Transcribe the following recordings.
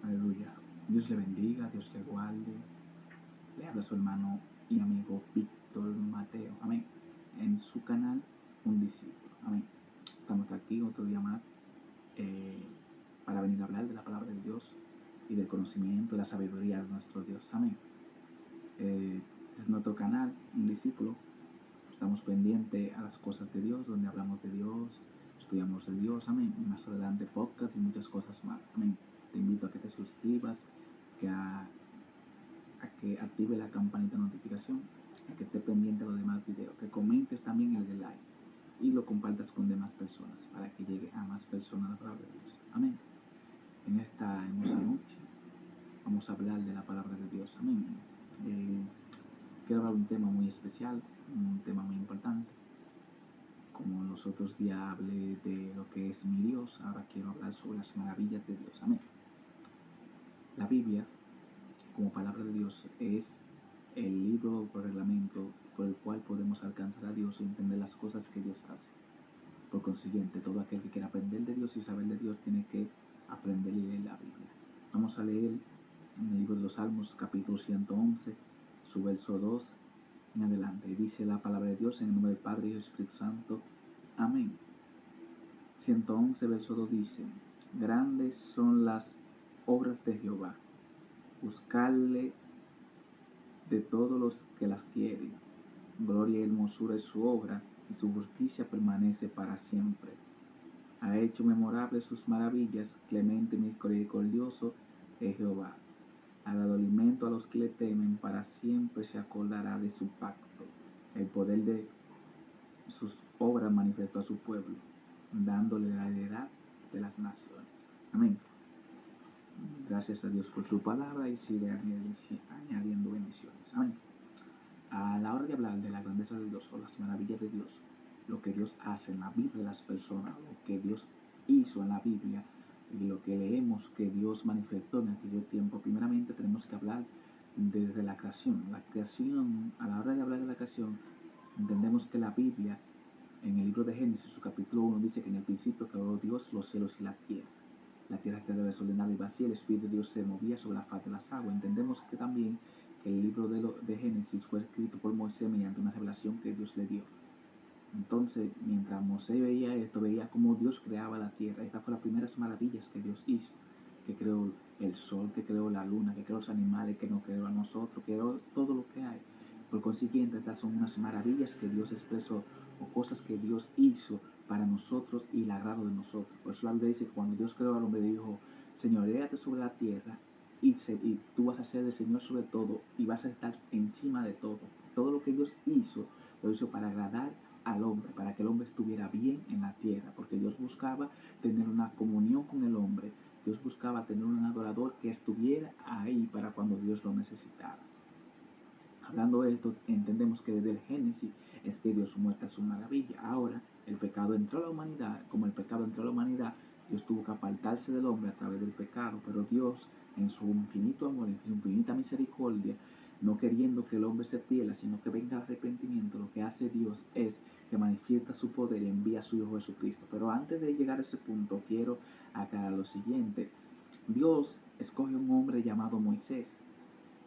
Aleluya. Dios le bendiga, Dios le guarde. Le habla su hermano y amigo Víctor Mateo. Amén. En su canal, Un Discípulo. Amén. Estamos aquí otro día más para venir a hablar de la palabra de Dios y del conocimiento, de la sabiduría de nuestro Dios. Amén. Este es nuestro canal, Un Discípulo. Estamos pendientes a las cosas de Dios, donde hablamos de Dios, estudiamos de Dios. Amén. Y más adelante podcast y muchas cosas más. Amén. Te invito a que te suscribas, a que active la campanita de notificación, a que esté pendiente de los demás videos, que comentes también el de like y lo compartas con demás personas para que llegue a más personas la palabra de Dios. Amén. En esta hermosa noche vamos a hablar de la palabra de Dios. Amén. Quiero hablar de un tema muy especial, un tema muy importante. Como los otros días hablé de lo que es mi Dios, ahora quiero hablar sobre las maravillas de Dios. Amén. La Biblia, como palabra de Dios, es el libro o reglamento por el cual podemos alcanzar a Dios y entender las cosas que Dios hace. Por consiguiente, todo aquel que quiera aprender de Dios y saber de Dios tiene que aprender y leer la Biblia. Vamos a leer en el libro de los Salmos, capítulo 111, su verso 2 en adelante. Y dice la palabra de Dios en el nombre del Padre y del Espíritu Santo. Amén. 111, verso 2 dice: Grandes son las obras de Jehová, buscarle de todos los que las quieren. Gloria y hermosura es su obra, y su justicia permanece para siempre. Ha hecho memorables sus maravillas, clemente y misericordioso es Jehová. Ha dado alimento a los que le temen, para siempre se acordará de su pacto. El poder de sus obras manifestó a su pueblo, dándole la heredad de las naciones. Amén. Gracias a Dios por su palabra y sigue añadiendo bendiciones. Amén. A la hora de hablar de la grandeza de Dios o las maravillas de Dios, lo que Dios hace en la vida de las personas, lo que Dios hizo en la Biblia y lo que leemos que Dios manifestó en aquel tiempo, primeramente tenemos que hablar desde la creación. La creación, a la hora de hablar de la creación, entendemos que la Biblia, en el libro de Génesis, su capítulo 1, dice que en el principio creó Dios los cielos y la tierra. La tierra quedaba desordenada y vacía, el Espíritu de Dios se movía sobre la faz de las aguas. Entendemos que también el libro de Génesis fue escrito por Moisés mediante una revelación que Dios le dio. Entonces, mientras Moisés veía esto, veía cómo Dios creaba la tierra. Estas fueron las primeras maravillas que Dios hizo, que creó el sol, que creó la luna, que creó los animales, que nos creó a nosotros, que creó todo lo que hay. Por consiguiente, estas son unas maravillas que Dios expresó o cosas que Dios hizo para nosotros y el agrado de nosotros. Por eso la Biblia dice que cuando Dios creó al hombre dijo: señoréate sobre la tierra y tú vas a ser el Señor sobre todo y vas a estar encima de todo. Todo lo que Dios hizo, lo hizo para agradar al hombre, para que el hombre estuviera bien en la tierra, porque Dios buscaba tener una comunión con el hombre. Dios buscaba tener un adorador que estuviera ahí para cuando Dios lo necesitara. Hablando de esto, entendemos que desde el Génesis es que Dios muestra su maravilla. Ahora, el pecado entró a la humanidad. Como el pecado entró a la humanidad, Dios tuvo que apartarse del hombre a través del pecado. Pero Dios, en su infinito amor, en su infinita misericordia, no queriendo que el hombre se pierda, sino que venga al arrepentimiento, lo que hace Dios es que manifiesta su poder y envía a su Hijo Jesucristo. Pero antes de llegar a ese punto, quiero aclarar lo siguiente. Dios escoge un hombre llamado Moisés.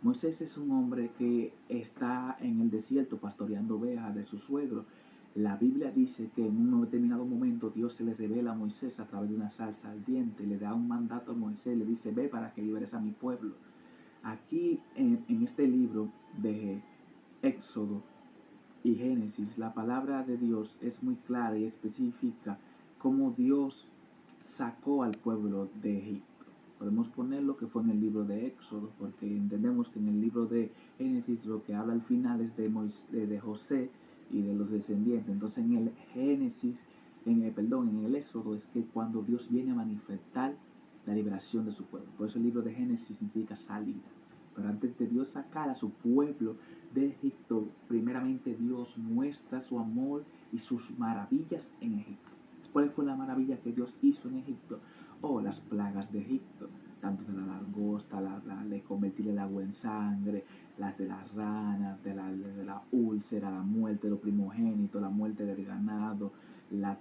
Moisés es un hombre que está en el desierto pastoreando ovejas de su suegro. La Biblia dice que en un determinado momento Dios se le revela a Moisés a través de una salsa ardiente, le da un mandato a Moisés, le dice: ve para que liberes a mi pueblo. Aquí en este libro de Éxodo y Génesis, la palabra de Dios es muy clara y específica cómo Dios sacó al pueblo de Egipto. Podemos poner lo que fue en el libro de Éxodo, porque entendemos que en el libro de Génesis lo que habla al final es de José y de los descendientes. Entonces en el Génesis, en el Éxodo es que cuando Dios viene a manifestar la liberación de su pueblo. Por eso el libro de Génesis significa salida. Pero antes de Dios sacar a su pueblo de Egipto, primeramente Dios muestra su amor y sus maravillas en Egipto. ¿Cuál fue la maravilla que Dios hizo en Egipto? Las plagas de Egipto, tanto de la langosta, de convertir el agua en sangre, las de las ranas, de la úlcera, la muerte de los primogénitos, la muerte del ganado,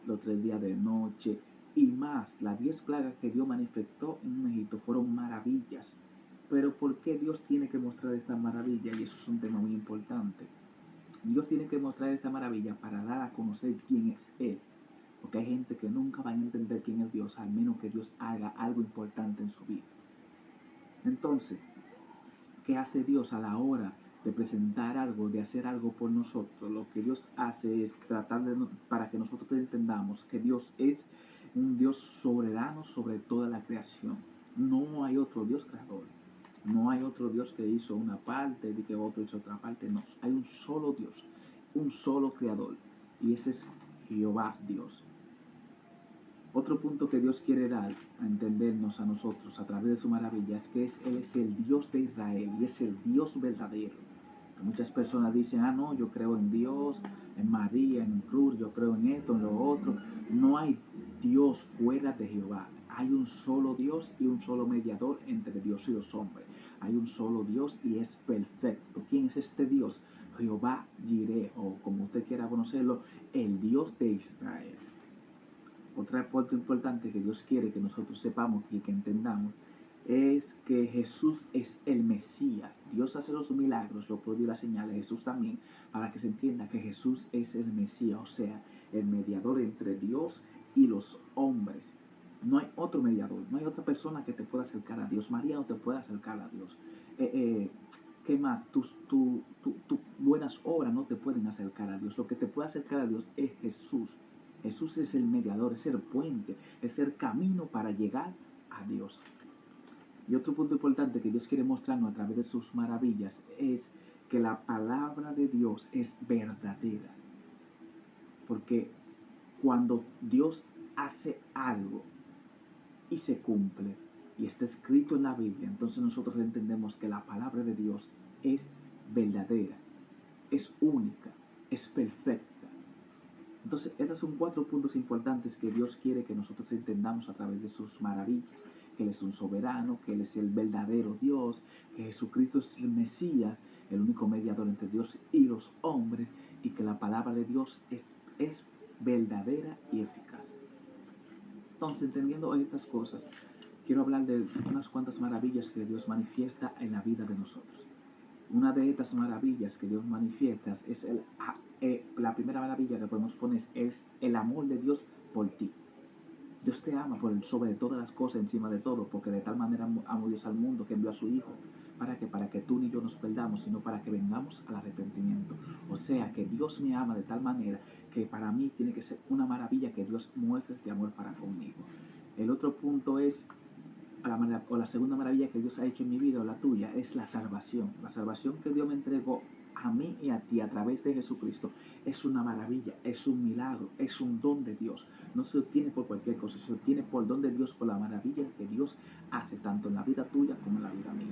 los 3 días de noche y más, las 10 plagas que Dios manifestó en Egipto fueron maravillas. Pero ¿por qué Dios tiene que mostrar esta maravilla? Y eso es un tema muy importante. Dios tiene que mostrar esta maravilla para dar a conocer quién es Él. Porque hay gente que nunca va a entender quién es Dios, al menos que Dios haga algo importante en su vida. Entonces, ¿qué hace Dios a la hora de presentar algo, de hacer algo por nosotros? Lo que Dios hace es tratar de, para que nosotros entendamos que Dios es un Dios soberano sobre toda la creación. No hay otro Dios creador. No hay otro Dios que hizo una parte y que otro hizo otra parte. No, hay un solo Dios, un solo creador. Y ese es Jehová Dios. Otro punto que Dios quiere dar a entendernos a nosotros a través de su maravilla es que Él es el Dios de Israel y es el Dios verdadero. Muchas personas dicen, no, yo creo en Dios, en María, en Cruz, yo creo en esto, en lo otro. No hay Dios fuera de Jehová. Hay un solo Dios y un solo mediador entre Dios y los hombres. Hay un solo Dios y es perfecto. ¿Quién es este Dios? Jehová Jireh, o como usted quiera conocerlo, el Dios de Israel. Otra parte importante que Dios quiere que nosotros sepamos y que entendamos es que Jesús es el Mesías. Dios hace los milagros, los prodigios y las señales, Jesús también, para que se entienda que Jesús es el Mesías, o sea, el mediador entre Dios y los hombres. No hay otro mediador, no hay otra persona que te pueda acercar a Dios. María no te puede acercar a Dios. ¿Qué más? Tus buenas obras no te pueden acercar a Dios. Lo que te puede acercar a Dios es Jesús. Jesús es el mediador, es el puente, es el camino para llegar a Dios. Y otro punto importante que Dios quiere mostrarnos a través de sus maravillas es que la palabra de Dios es verdadera. Porque cuando Dios hace algo y se cumple y está escrito en la Biblia, entonces nosotros entendemos que la palabra de Dios es verdadera, es única, es perfecta. Entonces, estos son 4 puntos importantes que Dios quiere que nosotros entendamos a través de sus maravillas. Que Él es un soberano, que Él es el verdadero Dios, que Jesucristo es el Mesías, el único mediador entre Dios y los hombres, y que la palabra de Dios es verdadera y eficaz. Entonces, entendiendo estas cosas, quiero hablar de unas cuantas maravillas que Dios manifiesta en la vida de nosotros. Una de estas maravillas que Dios manifiesta es la primera maravilla que podemos poner es el amor de Dios por ti. Dios te ama por sobre todas las cosas, encima de todo, porque de tal manera amó Dios al mundo que envió a su Hijo. Para que tú ni yo nos perdamos, sino para que vengamos al arrepentimiento. O sea, que Dios me ama de tal manera que para mí tiene que ser una maravilla que Dios muestre este amor para conmigo. El otro punto es la segunda maravilla que Dios ha hecho en mi vida o la tuya es la salvación. La salvación que Dios me entregó a mí y a ti a través de Jesucristo es una maravilla, es un milagro, es un don de Dios. No se obtiene por cualquier cosa, se obtiene por don de Dios, por la maravilla que Dios hace tanto en la vida tuya como en la vida mía.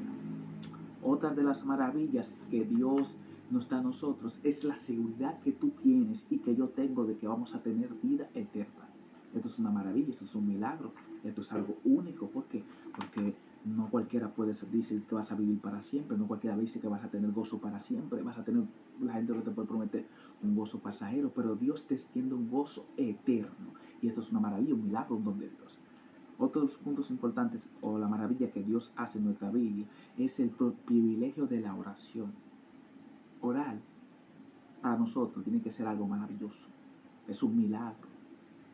Otra de las maravillas que Dios nos da a nosotros es la seguridad que tú tienes y que yo tengo de que vamos a tener vida eterna. Esto es una maravilla, esto es un milagro, esto es algo único. ¿Por qué? Porque no cualquiera puede decir que vas a vivir para siempre, no cualquiera dice que vas a tener gozo para siempre, vas a tener, la gente no te puede prometer un gozo pasajero, pero Dios te extiende un gozo eterno. Y esto es una maravilla, un milagro, un don de Dios. Otros puntos importantes o la maravilla que Dios hace en nuestra vida es el privilegio de la oración. Orar para nosotros tiene que ser algo maravilloso, es un milagro.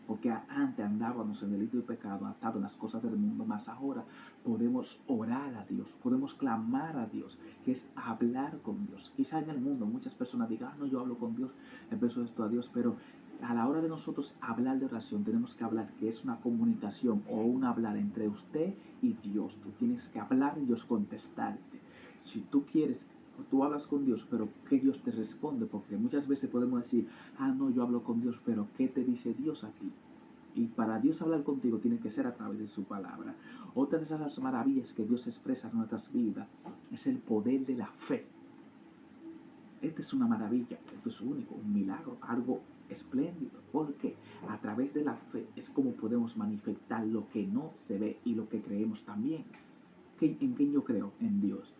Porque antes andábamos en delito y pecado, atados en las cosas del mundo, más ahora podemos orar a Dios, podemos clamar a Dios, que es hablar con Dios. Quizá en el mundo muchas personas digan, no, yo hablo con Dios, empiezo esto a Dios, pero a la hora de nosotros hablar de oración, tenemos que hablar que es una comunicación o un hablar entre usted y Dios. Tú tienes que hablar y Dios contestarte. Si tú quieres, tú hablas con Dios, pero ¿qué Dios te responde? Porque muchas veces podemos decir, no, yo hablo con Dios, pero ¿qué te dice Dios a ti? Y para Dios hablar contigo tiene que ser a través de su palabra. Otra de esas maravillas que Dios expresa en nuestras vidas es el poder de la fe. Esta es una maravilla, esto es único, un milagro, algo espléndido, porque a través de la fe es como podemos manifestar lo que no se ve y lo que creemos también. ¿En quién yo creo? En Dios.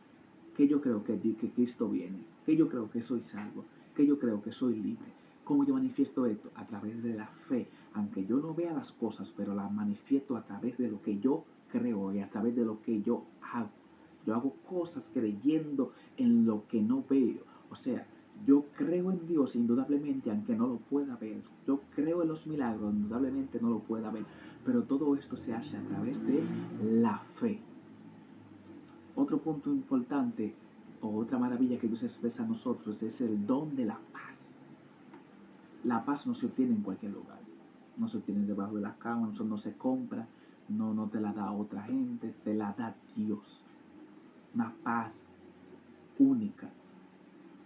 ¿Qué yo creo? Que Cristo viene. ¿Qué yo creo? Que soy salvo. ¿Qué yo creo? Que soy libre. ¿Cómo yo manifiesto esto? A través de la fe, aunque yo no vea las cosas, pero las manifiesto a través de lo que yo creo y a través de lo que yo hago. Yo hago cosas creyendo en lo que no veo. O sea, yo creo en Dios indudablemente, aunque no lo pueda ver. Yo creo en los milagros, indudablemente no lo pueda ver. Pero todo esto se hace a través de la fe. Otro punto importante o otra maravilla que Dios expresa a nosotros es el don de la paz. La paz no se obtiene en cualquier lugar. No se obtiene debajo de la cama, no se compra, no te la da otra gente, te la da Dios. Una paz única.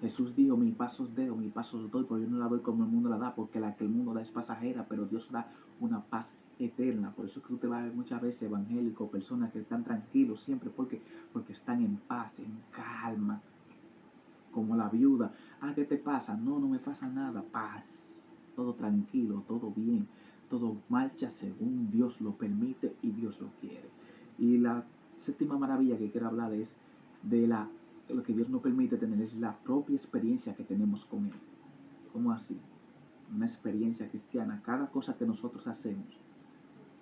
Jesús dijo, mi paz os doy, mi paz os doy, porque yo no la doy como el mundo la da, porque la que el mundo da es pasajera, pero Dios da una paz eterna. Por eso es que usted va a ver muchas veces evangélicos, personas que están tranquilos siempre, porque están en paz, en calma, como la viuda. ¿Qué te pasa? No me pasa nada, paz, todo tranquilo, todo bien, todo marcha según Dios lo permite y Dios lo quiere. Y la séptima maravilla que quiero hablar es de lo que Dios nos permite tener, es la propia experiencia que tenemos con Él. ¿Cómo así? Una experiencia cristiana. Cada cosa que nosotros hacemos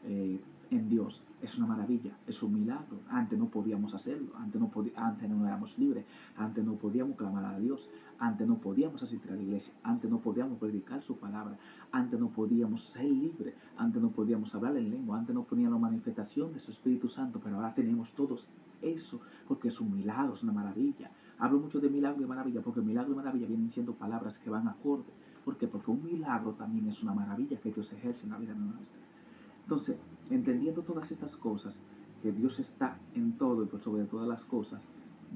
en Dios es una maravilla, es un milagro. Antes no podíamos hacerlo, antes no éramos libres, antes no podíamos clamar a Dios, antes no podíamos asistir a la iglesia, antes no podíamos predicar su palabra, antes no podíamos ser libres, antes no podíamos hablar en lengua, antes no poníamos manifestación de su Espíritu Santo, pero ahora tenemos todos eso porque es un milagro, es una maravilla. Hablo mucho de milagro y maravilla porque milagro y maravilla vienen siendo palabras que van acorde. ¿Por qué? Porque un milagro también es una maravilla que Dios ejerce en la vida de nuestra. Entonces, entendiendo todas estas cosas, que Dios está en todo y por sobre todas las cosas,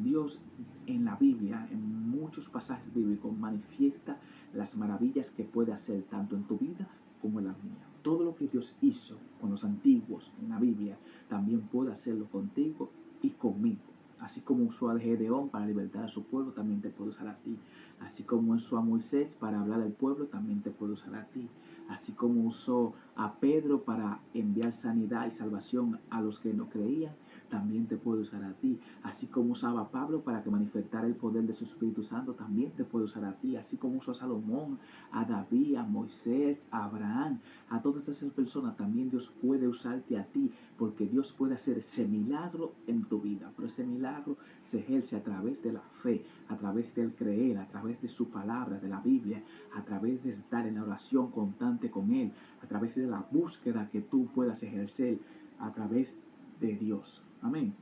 Dios en la Biblia, en muchos pasajes bíblicos, manifiesta las maravillas que puede hacer tanto en tu vida como en la mía. Todo lo que Dios hizo con los antiguos en la Biblia, también puede hacerlo contigo y conmigo. Así como usó a Gedeón para libertar a su pueblo, también te puede usar a ti. Así como usó a Moisés para hablar al pueblo, también te puede usar a ti. Así como usó a Pedro para enviar sanidad y salvación a los que no creían, también te puede usar a ti. Así como usaba a Pablo para que manifestara el poder de su Espíritu Santo, también te puede usar a ti. Así como usó a Salomón, a David, a Moisés, a Abraham, a todas esas personas, también Dios puede usarte a ti, porque Dios puede hacer ese milagro en tu vida. Pero ese milagro se ejerce a través de la fe, a través del creer, a través de su palabra, de la Biblia, a través de estar en la oración constante con Él, a través de la búsqueda que tú puedas ejercer a través de Dios. Amén.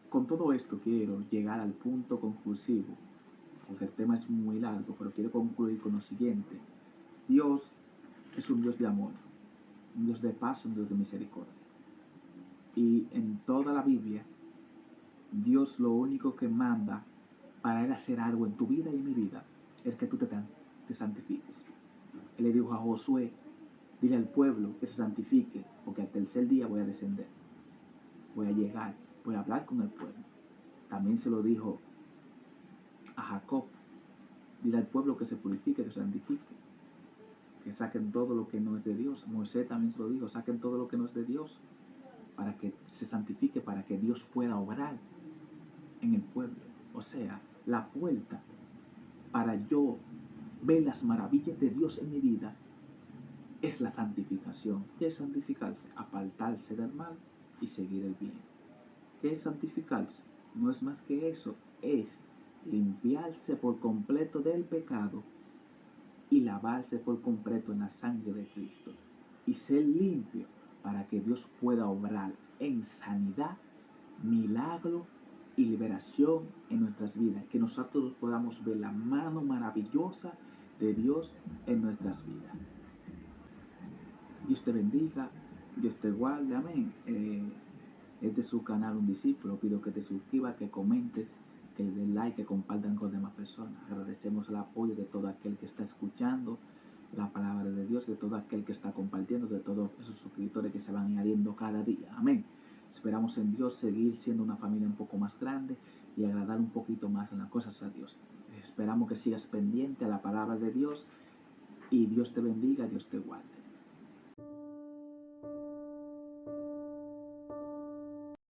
Con todo esto quiero llegar al punto conclusivo, porque el tema es muy largo, pero quiero concluir con lo siguiente. Dios es un Dios de amor, un Dios de paz, un Dios de misericordia. Y en toda la Biblia, Dios lo único que manda para Él hacer algo en tu vida y en mi vida es que tú te santifiques. Él le dijo a Josué, dile al pueblo que se santifique, porque al tercer día voy a descender, voy a llegar, voy a hablar con el pueblo. También se lo dijo a Jacob, dile al pueblo que se purifique, que se santifique, que saquen todo lo que no es de Dios. Moisés también se lo dijo, saquen todo lo que no es de Dios, para que se santifique, para que Dios pueda obrar en el pueblo. O sea, la puerta para yo ver las maravillas de Dios en mi vida es la santificación. ¿Qué es santificarse? Apartarse del mal y seguir el bien. ¿Qué es santificarse? No es más que eso, es limpiarse por completo del pecado y lavarse por completo en la sangre de Cristo y ser limpio para que Dios pueda obrar en sanidad, milagro y liberación en nuestras vidas, que nosotros podamos ver la mano maravillosa de Dios en nuestras vidas. Dios te bendiga, Dios te guarde, amén. Este es su canal Un Discípulo. Pido que te suscribas, que comentes, que le den like, que compartan con demás personas. Agradecemos el apoyo de todo aquel que está escuchando la palabra de Dios, de todo aquel que está compartiendo, de todos esos suscriptores que se van añadiendo cada día. Amén. Esperamos en Dios seguir siendo una familia un poco más grande y agradar un poquito más en las cosas a Dios. Esperamos que sigas pendiente a la palabra de Dios y Dios te bendiga, Dios te guarde.